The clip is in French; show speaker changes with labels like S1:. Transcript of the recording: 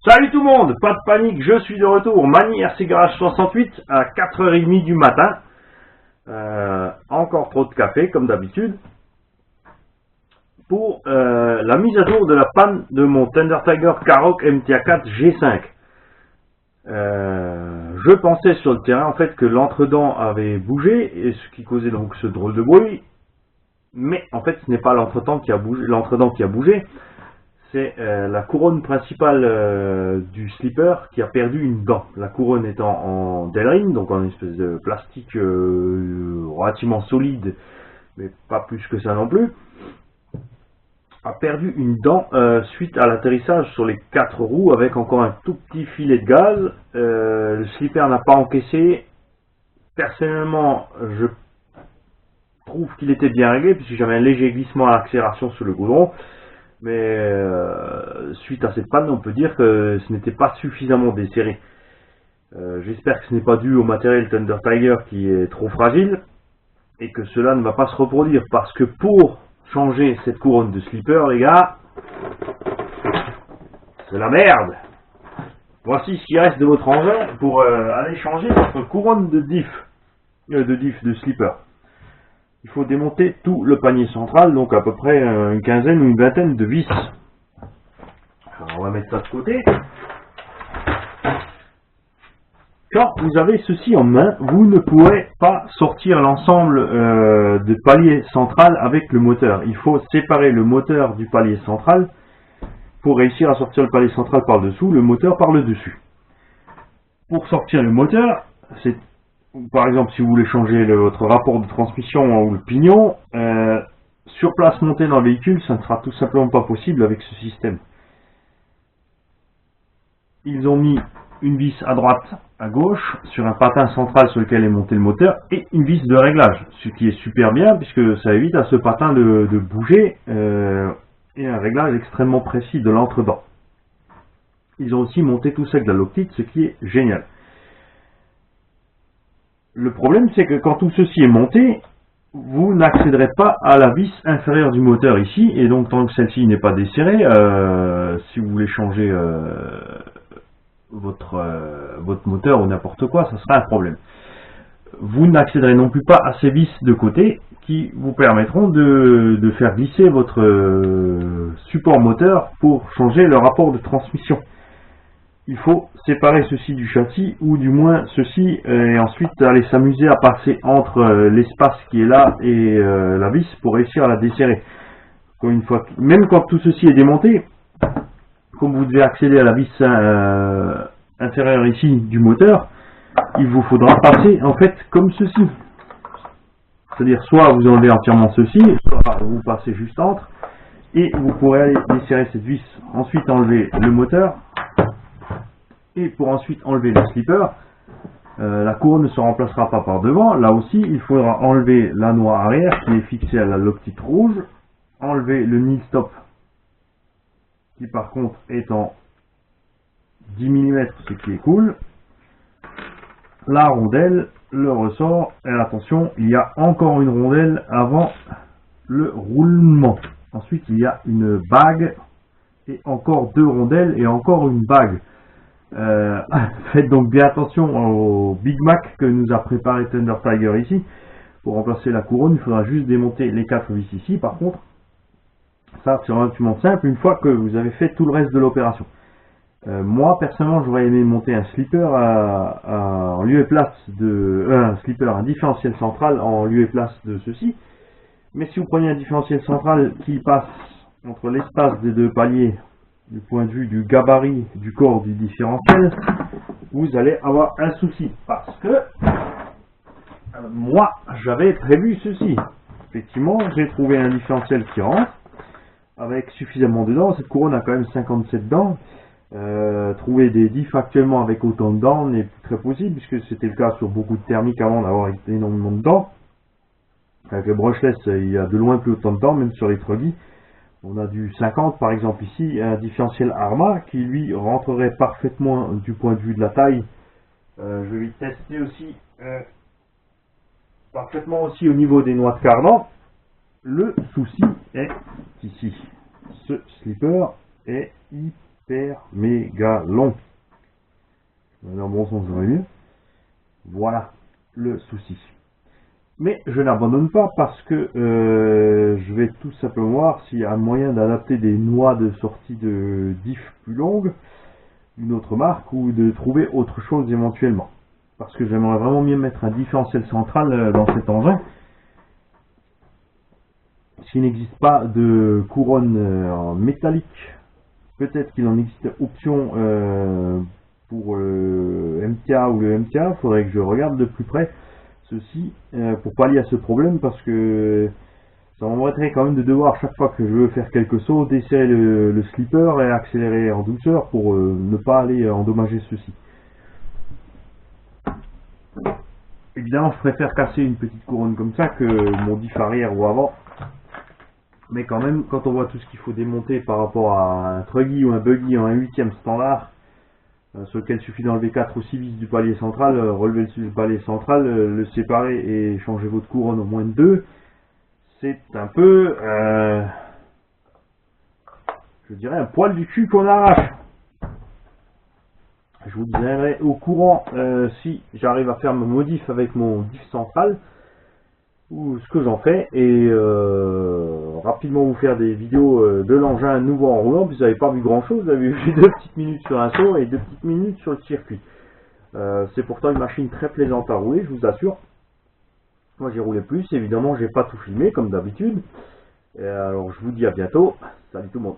S1: Salut tout le monde, pas de panique, je suis de retour, Mani RC Garage 68 à 4h30 du matin. Encore trop de café comme d'habitude. Pour la mise à jour de la panne de mon Thunder Tiger Karoq MTA4 G5. Je pensais sur le terrain en fait que l'entredent avait bougé, et ce qui causait donc ce drôle de bruit. Mais en fait ce n'est pas l'entredent qui a bougé, c'est la couronne principale du slipper qui a perdu une dent. La couronne étant en Delrin, donc en espèce de plastique relativement solide, mais pas plus que ça non plus, a perdu une dent suite à l'atterrissage sur les 4 roues avec encore un tout petit filet de gaz. Le slipper n'a pas encaissé. Personnellement, je trouve qu'il était bien réglé puisque j'avais un léger glissement à l'accélération sur le goudron. Mais suite à cette panne, on peut dire que ce n'était pas suffisamment desserré. J'espère que ce n'est pas dû au matériel Thunder Tiger qui est trop fragile et que cela ne va pas se reproduire, parce que pour changer cette couronne de slipper, les gars, c'est la merde. Voici ce qui reste de votre engin pour aller changer votre couronne de de slipper. Il faut démonter tout le panier central, donc à peu près une quinzaine ou une vingtaine de vis. Alors on va mettre ça de côté. Quand vous avez ceci en main, vous ne pourrez pas sortir l'ensemble de palier central avec le moteur. Il faut séparer le moteur du palier central pour réussir à sortir le palier central par le dessous, le moteur par le dessus. Pour sortir le moteur, c'est par exemple, si vous voulez changer votre rapport de transmission ou le pignon, sur place monté dans le véhicule, ça ne sera tout simplement pas possible avec ce système. Ils ont mis une vis à droite, à gauche, sur un patin central sur lequel est monté le moteur, et une vis de réglage, ce qui est super bien puisque ça évite à ce patin de bouger, et un réglage extrêmement précis de l'entredent. Ils ont aussi monté tout ça avec de la loctite, ce qui est génial. Le problème, c'est que quand tout ceci est monté, vous n'accéderez pas à la vis inférieure du moteur ici, et donc tant que celle-ci n'est pas desserrée, si vous voulez changer votre moteur ou n'importe quoi, ça sera un problème. Vous n'accéderez non plus pas à ces vis de côté qui vous permettront de faire glisser votre support moteur pour changer le rapport de transmission. Il faut séparer ceci du châssis, ou du moins ceci, et ensuite aller s'amuser à passer entre l'espace qui est là et la vis pour réussir à la desserrer. Même quand tout ceci est démonté, comme vous devez accéder à la vis inférieure ici du moteur, il vous faudra passer en fait comme ceci. C'est-à-dire soit vous enlevez entièrement ceci, soit vous passez juste entre, et vous pourrez aller desserrer cette vis, ensuite enlever le moteur. Et pour ensuite enlever le slipper, la couronne ne se remplacera pas par devant. Là aussi, il faudra enlever la noix arrière qui est fixée à la loctite rouge, enlever le nil stop qui par contre est en 10 mm, ce qui est cool, la rondelle, le ressort, et attention, il y a encore une rondelle avant le roulement. Ensuite, il y a une bague, et encore 2 rondelles, et encore une bague. Faites donc bien attention au Big Mac que nous a préparé Thunder Tiger ici. Pour remplacer la couronne, il faudra juste démonter les 4 vis ici. Par contre, ça c'est relativement simple une fois que vous avez fait tout le reste de l'opération. Moi personnellement, j'aurais aimé monter un slipper en lieu et place de un différentiel central en lieu et place de ceci. Mais si vous prenez un différentiel central qui passe entre l'espace des 2 paliers, du point de vue du gabarit du corps du différentiel, vous allez avoir un souci, parce que moi j'avais prévu ceci. Effectivement, j'ai trouvé un différentiel qui rentre avec suffisamment de dents. Cette couronne a quand même 57 dents. Trouver des diffs actuellement avec autant de dents n'est plus très possible, puisque c'était le cas sur beaucoup de thermiques avant d'avoir énormément de dents. Avec le brushless, il y a de loin plus autant de dents, même sur les truggy. On a du 50 par exemple ici, un différentiel Arma qui lui rentrerait parfaitement du point de vue de la taille. Je vais tester aussi parfaitement aussi au niveau des noix de cardan. Le souci est ici. Ce slipper est super méga long. Dans bon sens, j'aurais mieux. Voilà le souci. Mais je n'abandonne pas parce que je vais tout simplement voir s'il y a un moyen d'adapter des noix de sortie de diff plus longues d'une autre marque ou de trouver autre chose éventuellement. Parce que j'aimerais vraiment bien mettre un différentiel central dans cet engin. S'il n'existe pas de couronne en métallique, peut-être qu'il en existe option pour le MTA ou le MTA. Il faudrait que je regarde de plus près ceci pour pallier à ce problème, parce que ça m'embêterait quand même de devoir, chaque fois que je veux faire quelques sauts, desserrer le slipper et accélérer en douceur pour ne pas aller endommager ceci. Évidemment, je préfère casser une petite couronne comme ça que mon diff arrière ou avant. Mais quand même, quand on voit tout ce qu'il faut démonter par rapport à un truggy ou un buggy en 1/8 standard, sur lequel il suffit d'enlever 4 ou 6 vis du palier central, relever le palier central, le séparer et changer votre couronne au moins de 2, c'est un peu, je dirais, un poil du cul qu'on arrache. Je vous tiendrai au courant si j'arrive à faire ma modif avec mon diff central, ou ce que j'en fais, et rapidement vous faire des vidéos de l'engin nouveau en roulant. Puis vous n'avez pas vu grand chose, vous avez vu 2 petites minutes sur un saut et 2 petites minutes sur le circuit. C'est pourtant une machine très plaisante à rouler, je vous assure. Moi j'ai roulé plus, évidemment j'ai pas tout filmé comme d'habitude. Alors je vous dis à bientôt, salut tout le monde.